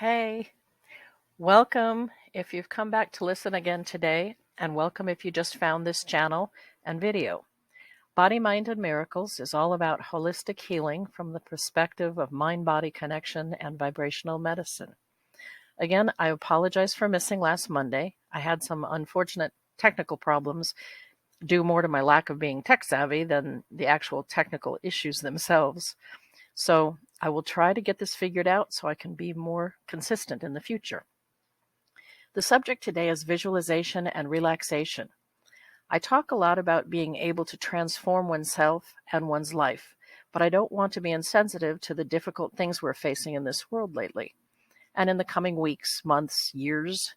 Hey, welcome if you've come back to listen again today, and welcome if you just found this channel and video. Body, Mind, and Miracles is all about holistic healing from the perspective of mind-body connection and vibrational medicine. Again, I apologize for missing last Monday. I had some unfortunate technical problems due more to my lack of being tech savvy than the actual technical issues themselves. So I will try to get this figured out so I can be more consistent in the future. The subject today is visualization and relaxation. I talk a lot about being able to transform oneself and one's life, but I don't want to be insensitive to the difficult things we're facing in this world lately. And in the coming weeks, months, years,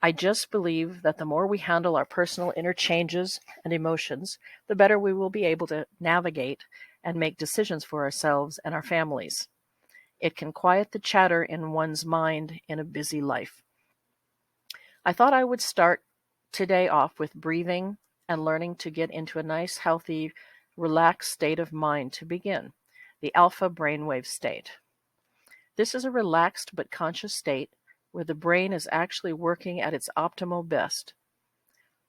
I just believe that the more we handle our personal inner changes and emotions, the better we will be able to navigate and make decisions for ourselves and our families. It can quiet the chatter in one's mind in a busy life. I thought I would start today off with breathing and learning to get into a nice, healthy, relaxed state of mind to begin, the alpha brainwave state. This is a relaxed but conscious state where the brain is actually working at its optimal best.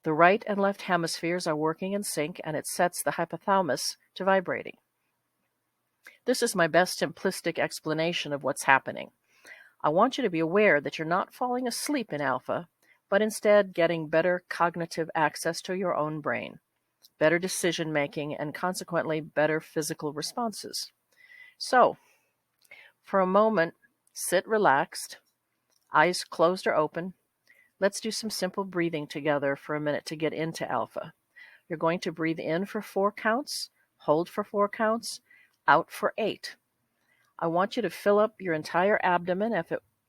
The right and left hemispheres are working in sync, and it sets the hypothalamus to vibrating. This is my best simplistic explanation of what's happening. I want you to be aware that you're not falling asleep in alpha, but instead getting better cognitive access to your own brain, better decision making, and consequently better physical responses. So, for a moment, sit relaxed, eyes closed or open. Let's do some simple breathing together for a minute to get into alpha. You're going to breathe in for 4 counts, hold for 4 counts, out for 8. I want you to fill up your entire abdomen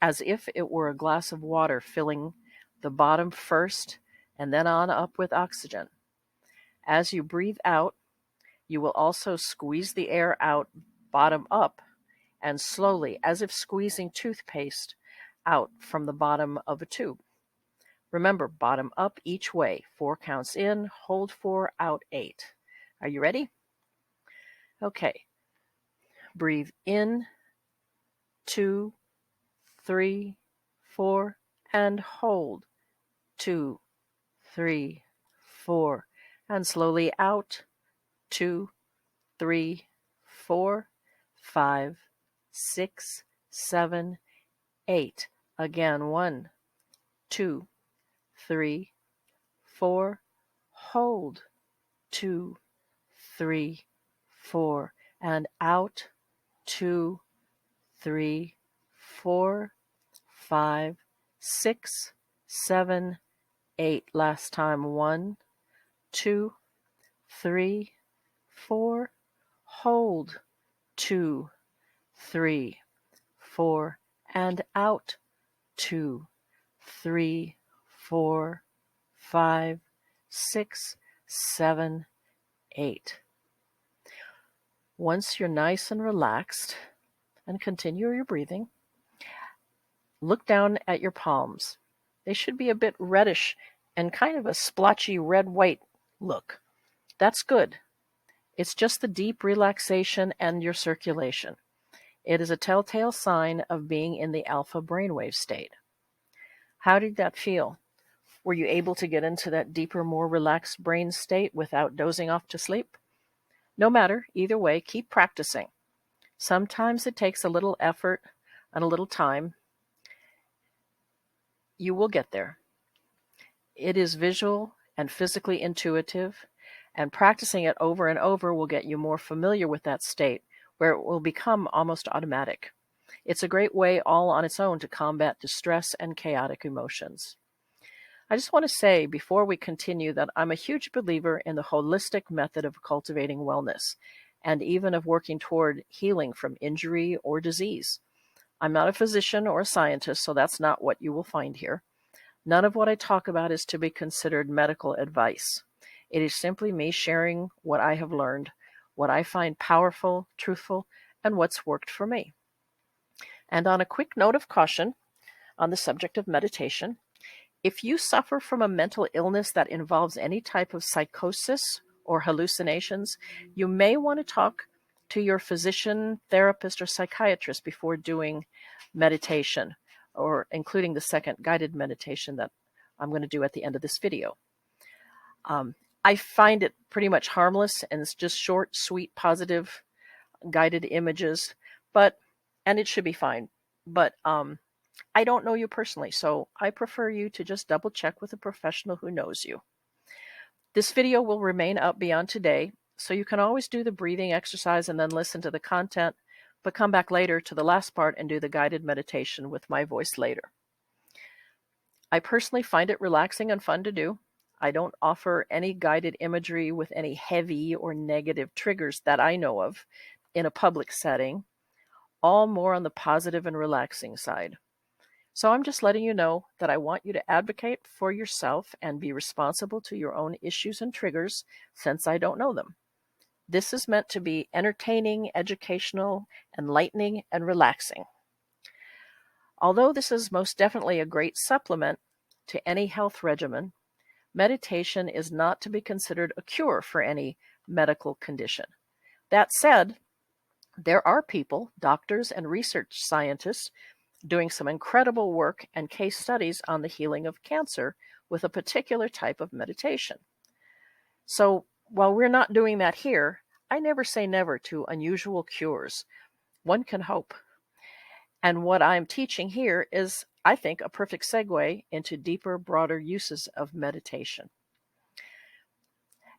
as if it were a glass of water, filling the bottom first and then on up with oxygen. As you breathe out, you will also squeeze the air out bottom up and slowly, as if squeezing toothpaste out from the bottom of a tube. Remember, bottom up each way. 4 counts in, hold 4, out 8. Are you ready? Okay. Breathe in, 2, 3, 4, and hold. 2, 3, 4, and slowly out. 2, 3, 4, 5, 6, 7, 8. Again, 1, 2, 3, 4, hold. 2, 3, 4, and out. 2, 3, 4, 5, 6, 7, 8. Last time. 1, 2, 3, 4. Hold. 2, 3, 4, and out. 2, 3, 4, 5, 6, 7, 8. Once you're nice and relaxed, and continue your breathing, look down at your palms. They should be a bit reddish and kind of a splotchy red-white look. That's good. It's just the deep relaxation and your circulation. It is a telltale sign of being in the alpha brainwave state. How did that feel? Were you able to get into that deeper, more relaxed brain state without dozing off to sleep? No matter, either way, keep practicing. Sometimes it takes a little effort and a little time. You will get there. It is visual and physically intuitive, and practicing it over and over will get you more familiar with that state, where it will become almost automatic. It's a great way all on its own to combat distress and chaotic emotions. I just want to say before we continue that I'm a huge believer in the holistic method of cultivating wellness, and even of working toward healing from injury or disease. I'm not a physician or a scientist, so that's not what you will find here. None of what I talk about is to be considered medical advice. It is simply me sharing what I have learned, what I find powerful, truthful, and what's worked for me. And on a quick note of caution on the subject of meditation, if you suffer from a mental illness that involves any type of psychosis or hallucinations, you may want to talk to your physician, therapist, or psychiatrist before doing meditation, or including the second guided meditation that I'm going to do at the end of this video. I find it pretty much harmless, and it's just short, sweet, positive guided images, and it should be fine. But I don't know you personally, so I prefer you to just double check with a professional who knows you. This video will remain up beyond today, so you can always do the breathing exercise and then listen to the content, but come back later to the last part and do the guided meditation with my voice later. I personally find it relaxing and fun to do. I don't offer any guided imagery with any heavy or negative triggers that I know of in a public setting, all more on the positive and relaxing side. So I'm just letting you know that I want you to advocate for yourself and be responsible to your own issues and triggers, since I don't know them. This is meant to be entertaining, educational, enlightening, and relaxing. Although this is most definitely a great supplement to any health regimen, meditation is not to be considered a cure for any medical condition. That said, there are people, doctors and research scientists, doing some incredible work and case studies on the healing of cancer with a particular type of meditation. So while we're not doing that here, I never say never to unusual cures. One can hope. And what I'm teaching here is, I think, a perfect segue into deeper, broader uses of meditation.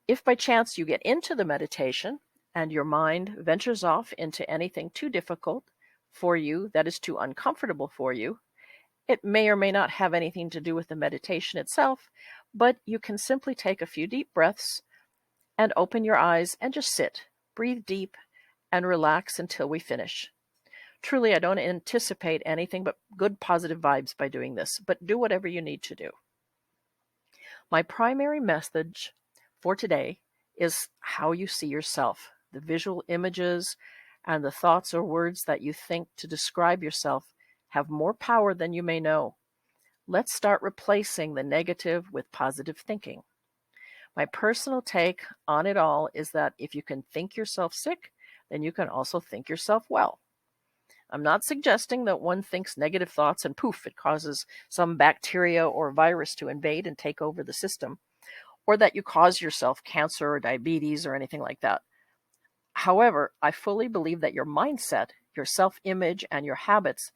If by chance you get into the meditation and your mind ventures off into anything too difficult for you, that is too uncomfortable for you, it may or may not have anything to do with the meditation itself, but you can simply take a few deep breaths and open your eyes and just sit, breathe deep, and relax until we finish. Truly, I don't anticipate anything but good positive vibes by doing this, but do whatever you need to do. My primary message for today is how you see yourself, the visual images and the thoughts or words that you think to describe yourself have more power than you may know. Let's start replacing the negative with positive thinking. My personal take on it all is that if you can think yourself sick, then you can also think yourself well. I'm not suggesting that one thinks negative thoughts and poof, it causes some bacteria or virus to invade and take over the system, or that you cause yourself cancer or diabetes or anything like that. However, I fully believe that your mindset, your self-image, and your habits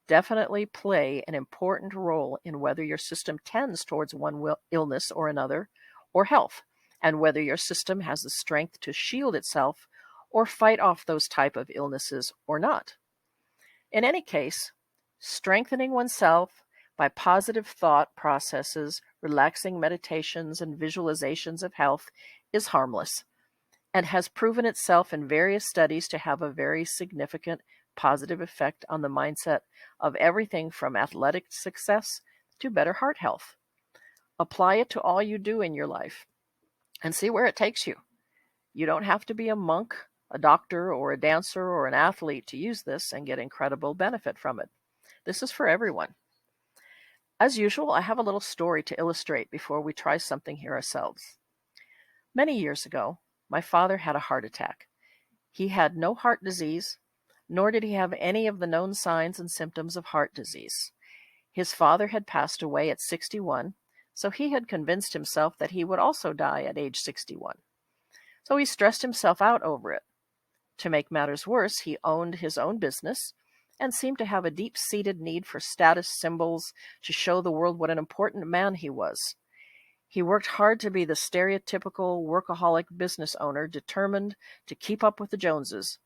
definitely play an important role in whether your system tends towards one illness or another, or health, and whether your system has the strength to shield itself or fight off those type of illnesses or not. In any case, strengthening oneself by positive thought processes, relaxing meditations, and visualizations of health is harmless and has proven itself in various studies to have a very significant positive effect on the mindset of everything from athletic success to better heart health. Apply it to all you do in your life and see where it takes you. You don't have to be a monk, a doctor, or a dancer, or an athlete to use this and get incredible benefit from it. This is for everyone. As usual, I have a little story to illustrate before we try something here ourselves. Many years ago, my father had a heart attack. He had no heart disease, nor did he have any of the known signs and symptoms of heart disease. His father had passed away at 61, so he had convinced himself that he would also die at age 61. So he stressed himself out over it. To make matters worse, he owned his own business and seemed to have a deep-seated need for status symbols to show the world what an important man he was. He worked hard to be the stereotypical workaholic business owner, determined to keep up with the Joneses,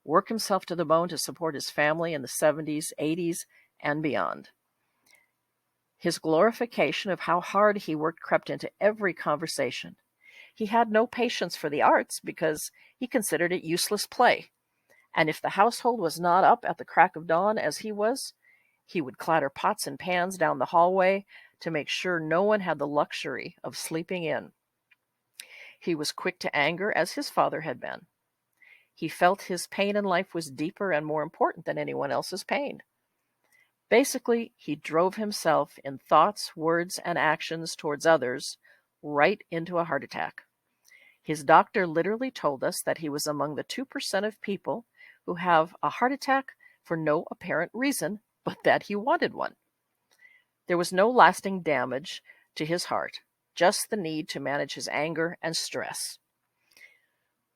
work himself to the bone to support his family in the 70s, 80s, and beyond. His glorification of how hard he worked crept into every conversation. He had no patience for the arts because he considered it useless play. And if the household was not up at the crack of dawn as he was, he would clatter pots and pans down the hallway to make sure no one had the luxury of sleeping in. He was quick to anger, as his father had been. He felt his pain in life was deeper and more important than anyone else's pain. Basically, he drove himself in thoughts, words, and actions towards others right into a heart attack. His doctor literally told us that he was among the 2% of people who have a heart attack for no apparent reason, but that he wanted one. There was no lasting damage to his heart, just the need to manage his anger and stress.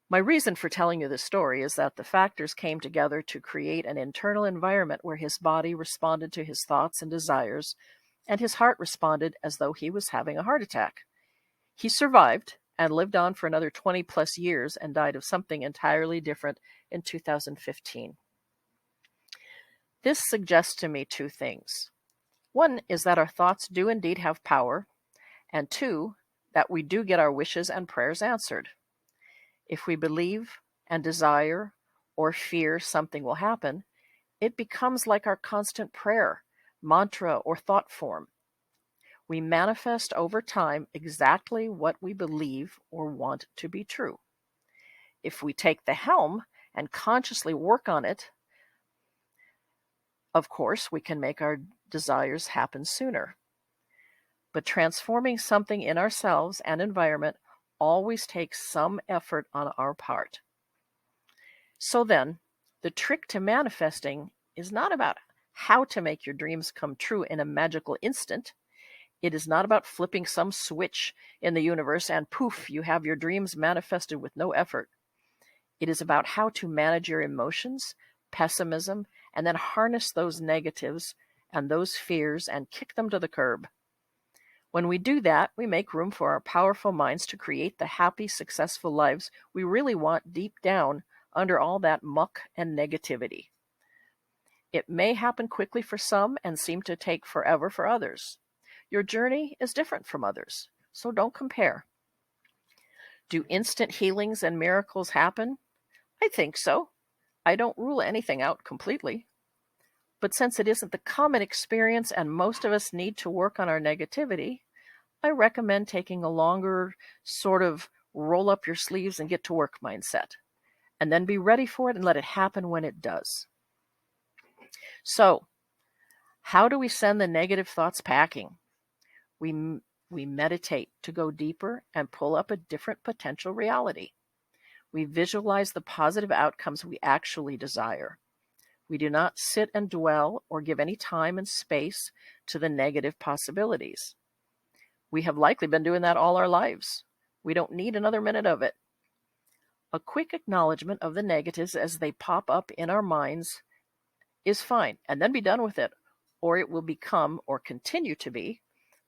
My reason for telling you this story is that the factors came together to create an internal environment where his body responded to his thoughts and desires, and his heart responded as though he was having a heart attack. He survived and lived on for another 20 plus years and died of something entirely different in 2015. This suggests to me two things. One is that our thoughts do indeed have power, and two, that we do get our wishes and prayers answered. If we believe and desire or fear something will happen, it becomes like our constant prayer, mantra, or thought form. We manifest over time exactly what we believe or want to be true. If we take the helm and consciously work on it, of course, we can make our desires happen sooner. But transforming something in ourselves and environment always takes some effort on our part. So then, the trick to manifesting is not about how to make your dreams come true in a magical instant. It is not about flipping some switch in the universe and poof, you have your dreams manifested with no effort. It is about how to manage your emotions, pessimism, and then harness those negatives and those fears and kick them to the curb. When we do that, we make room for our powerful minds to create the happy, successful lives we really want deep down under all that muck and negativity. It may happen quickly for some and seem to take forever for others. Your journey is different from others, so don't compare. Do instant healings and miracles happen? I think so. I don't rule anything out completely. But since it isn't the common experience and most of us need to work on our negativity, I recommend taking a longer sort of roll up your sleeves and get to work mindset, and then be ready for it and let it happen when it does. So, how do we send the negative thoughts packing? We meditate to go deeper and pull up a different potential reality. We visualize the positive outcomes we actually desire. We do not sit and dwell or give any time and space to the negative possibilities. We have likely been doing that all our lives. We don't need another minute of it. A quick acknowledgement of the negatives as they pop up in our minds is fine, and then be done with it, or it will become, or continue to be,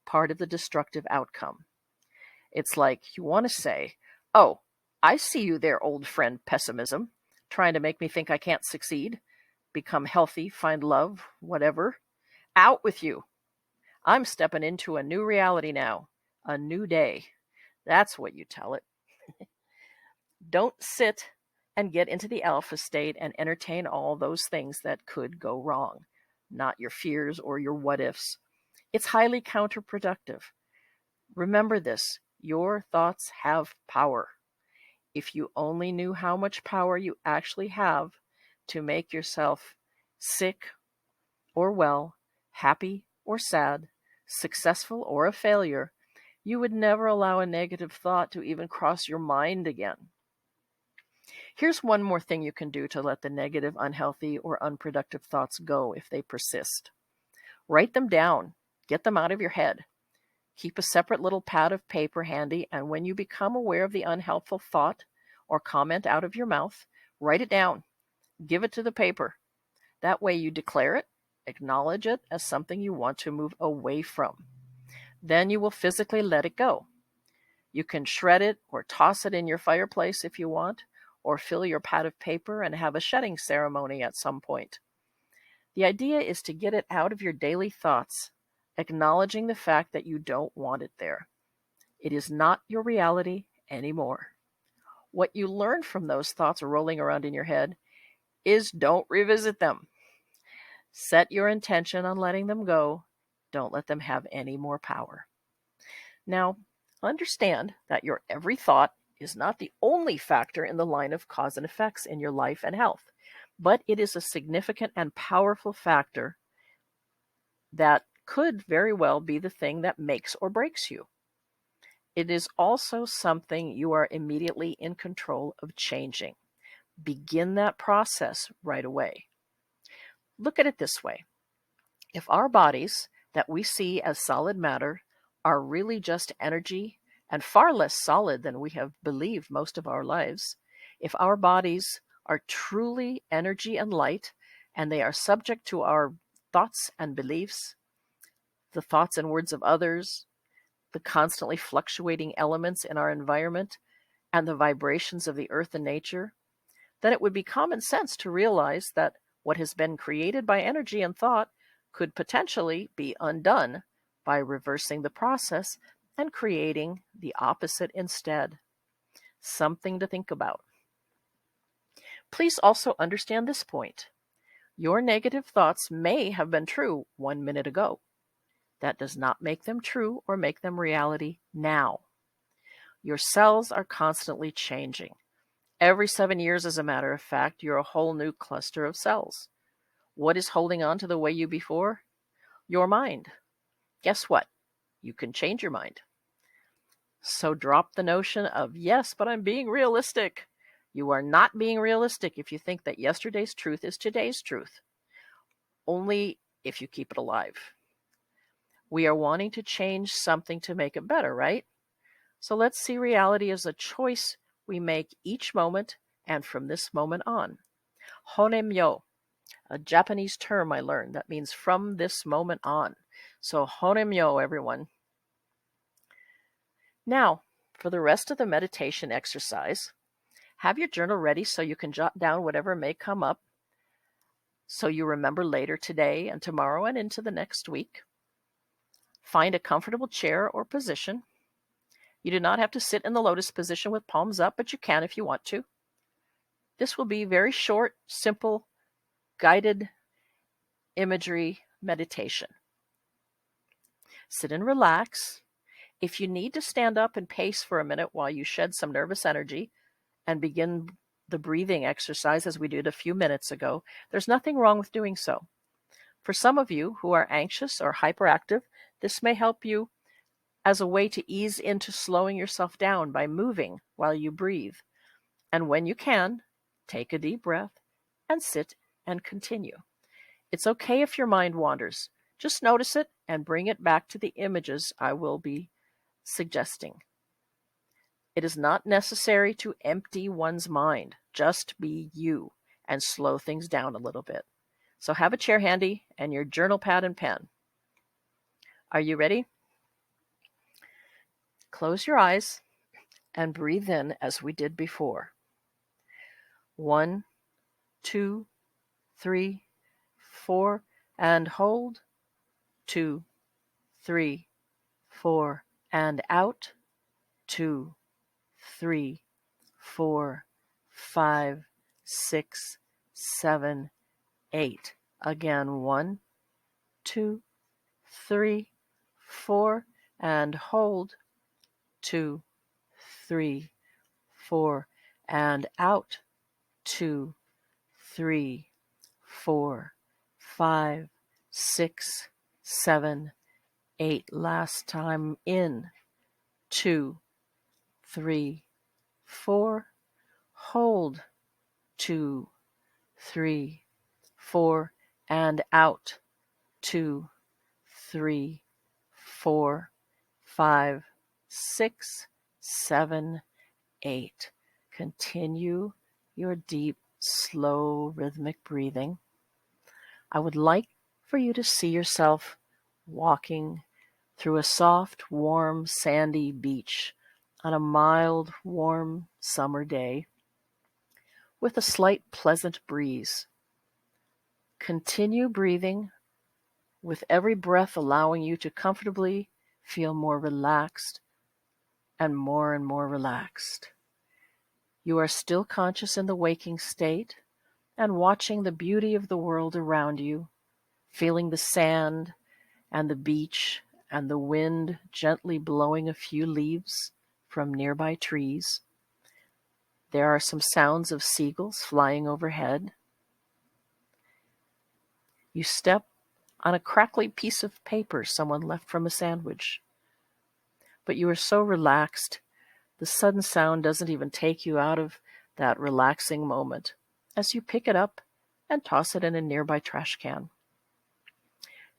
part of the destructive outcome. It's like you want to say, oh, I see you there, old friend pessimism, trying to make me think I can't succeed, become healthy, find love, whatever. Out with you. I'm stepping into a new reality now, a new day. That's what you tell it. Don't sit and get into the alpha state and entertain all those things that could go wrong, not your fears or your what ifs. It's highly counterproductive. Remember this, your thoughts have power. If you only knew how much power you actually have to make yourself sick or well, happy or sad, successful or a failure, you would never allow a negative thought to even cross your mind again. Here's one more thing you can do to let the negative, unhealthy, or unproductive thoughts go if they persist. Write them down. Get them out of your head. Keep a separate little pad of paper handy, and when you become aware of the unhelpful thought or comment out of your mouth, write it down. Give it to the paper. That way you declare it, acknowledge it as something you want to move away from. Then you will physically let it go. You can shred it or toss it in your fireplace if you want, or fill your pad of paper and have a shedding ceremony at some point. The idea is to get it out of your daily thoughts, acknowledging the fact that you don't want it there. It is not your reality anymore. What you learn from those thoughts rolling around in your head is don't revisit them. Set your intention on letting them go. Don't let them have any more power. Now, understand that your every thought is not the only factor in the line of cause and effects in your life and health, but it is a significant and powerful factor that could very well be the thing that makes or breaks you. it is also something you are immediately in control of changing. Begin that process right away. Look at it this way. If our bodies that we see as solid matter are really just energy and far less solid than we have believed most of our lives, if our bodies are truly energy and light and they are subject to our thoughts and beliefs, the thoughts and words of others, the constantly fluctuating elements in our environment, and the vibrations of the earth and nature, then it would be common sense to realize that what has been created by energy and thought could potentially be undone by reversing the process and creating the opposite instead. Something to think about. Please also understand this point. Your negative thoughts may have been true 1 minute ago. That does not make them true or make them reality now. Your cells are constantly changing. Every 7 years, as a matter of fact, you're a whole new cluster of cells. What is holding on to the way you before? Your mind. Guess what? You can change your mind. So drop the notion of, yes, but I'm being realistic. You are not being realistic if you think that yesterday's truth is today's truth. Only if you keep it alive. We are wanting to change something to make it better, right? So let's see reality as a choice we make each moment and from this moment on. Honemyo, a Japanese term I learned that means from this moment on. So honemyo, everyone. Now, for the rest of the meditation exercise, have your journal ready so you can jot down whatever may come up so you remember later today and tomorrow and into the next week. Find a comfortable chair or position. You do not have to sit in the lotus position with palms up, but you can if you want to. This will be very short, simple, guided imagery meditation. Sit and relax. If you need to stand up and pace for a minute while you shed some nervous energy and begin the breathing exercise as we did a few minutes ago, there's nothing wrong with doing so. For some of you who are anxious or hyperactive, this may help you as a way to ease into slowing yourself down by moving while you breathe. And when you can, take a deep breath and sit and continue. It's okay if your mind wanders. Just notice it and bring it back to the images I will be suggesting. It is not necessary to empty one's mind. Just be you and slow things down a little bit. So have a chair handy and your journal pad and pen. Are you ready? Close your eyes and breathe in as we did before. 1, 2, 3, 4, and hold. 2, 3, 4, and out. 2, 3, 4, 5, 6, 7, 8. Again, 1, 2, 3, 4, and hold. 2, 3, 4, and out. 2, 3, 4, 5, 6, 7, 8. Last time in. 2, 3, 4. Hold. 2, 3, 4, and out. 2, 3, 4, 5, 6, 7, 8. Continue your deep, slow, rhythmic breathing. I would like for you to see yourself walking through a soft, warm, sandy beach on a mild, warm summer day with a slight, pleasant breeze. Continue breathing with every breath allowing you to comfortably feel more relaxed and more relaxed. You are still conscious in the waking state and watching the beauty of the world around you, feeling the sand and the beach and the wind gently blowing a few leaves from nearby trees. There are some sounds of seagulls flying overhead. You step on a crackly piece of paper someone left from a sandwich. but you are so relaxed, the sudden sound doesn't even take you out of that relaxing moment as you pick it up and toss it in a nearby trash can.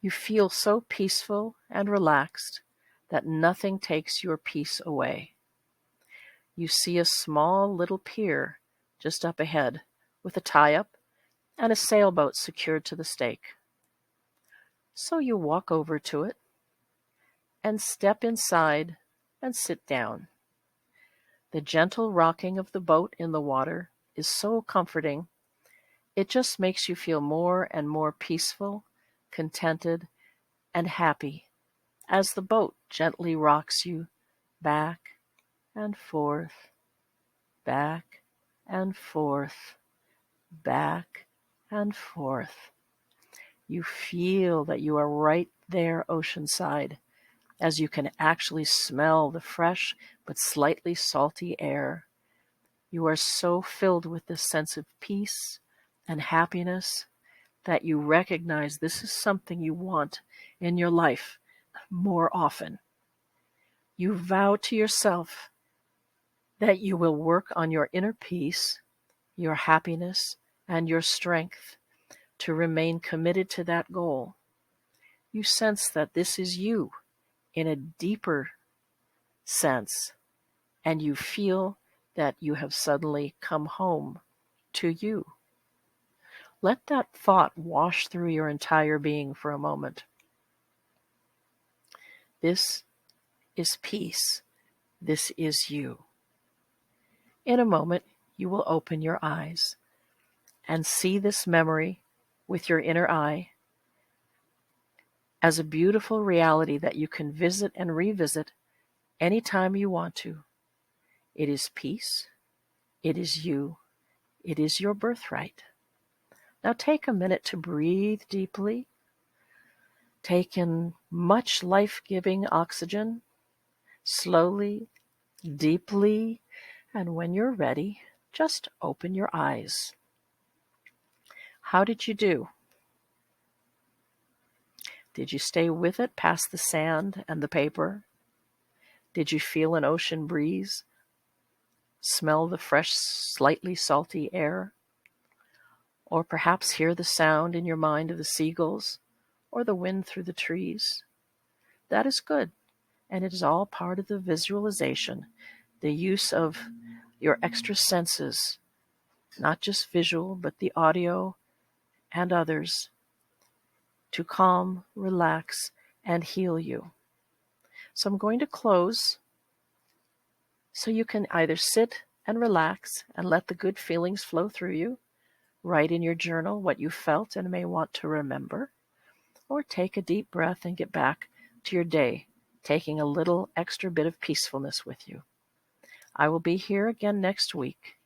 You feel so peaceful and relaxed that nothing takes your peace away. You see a small little pier just up ahead with a tie-up and a sailboat secured to the stake. So you walk over to it and step inside and sit down. The gentle rocking of the boat in the water is so comforting. It just makes you feel more and more peaceful, contented, and happy as the boat gently rocks you back and forth, back and forth, back and forth. You feel that you are right there oceanside, as you can actually smell the fresh but slightly salty air. You are so filled with this sense of peace and happiness that you recognize this is something you want in your life more often. You vow to yourself that you will work on your inner peace, your happiness, and your strength to remain committed to that goal. You sense that this is you in a deeper sense, and you feel that you have suddenly come home to you. Let that thought wash through your entire being for a moment. This is peace. This is you. In a moment, you will open your eyes and see this memory with your inner eye as a beautiful reality that you can visit and revisit anytime you want to. It is peace. It is you. It is your birthright. Now take a minute to breathe deeply. Take in much life-giving oxygen, slowly, deeply, and when you're ready, just open your eyes. How did you do? Did you stay with it past the sand and the paper? Did you feel an ocean breeze? Smell the fresh, slightly salty air? Or perhaps hear the sound in your mind of the seagulls or the wind through the trees? That is good, and it is all part of the visualization, the use of your extra senses, not just visual, but the audio and others, to calm, relax, and heal you. So I'm going to close so you can either sit and relax and let the good feelings flow through you, write in your journal what you felt and may want to remember, or take a deep breath and get back to your day, taking a little extra bit of peacefulness with you. I will be here again next week.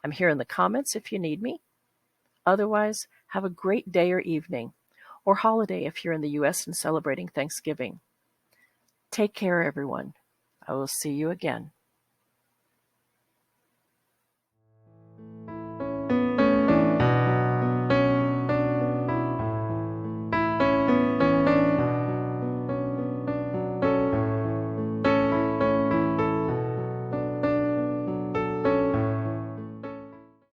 I'm here in the comments if you need me. Otherwise, have a great day or evening, or holiday if you're in the U.S. and celebrating Thanksgiving. Take care, everyone. I will see you again.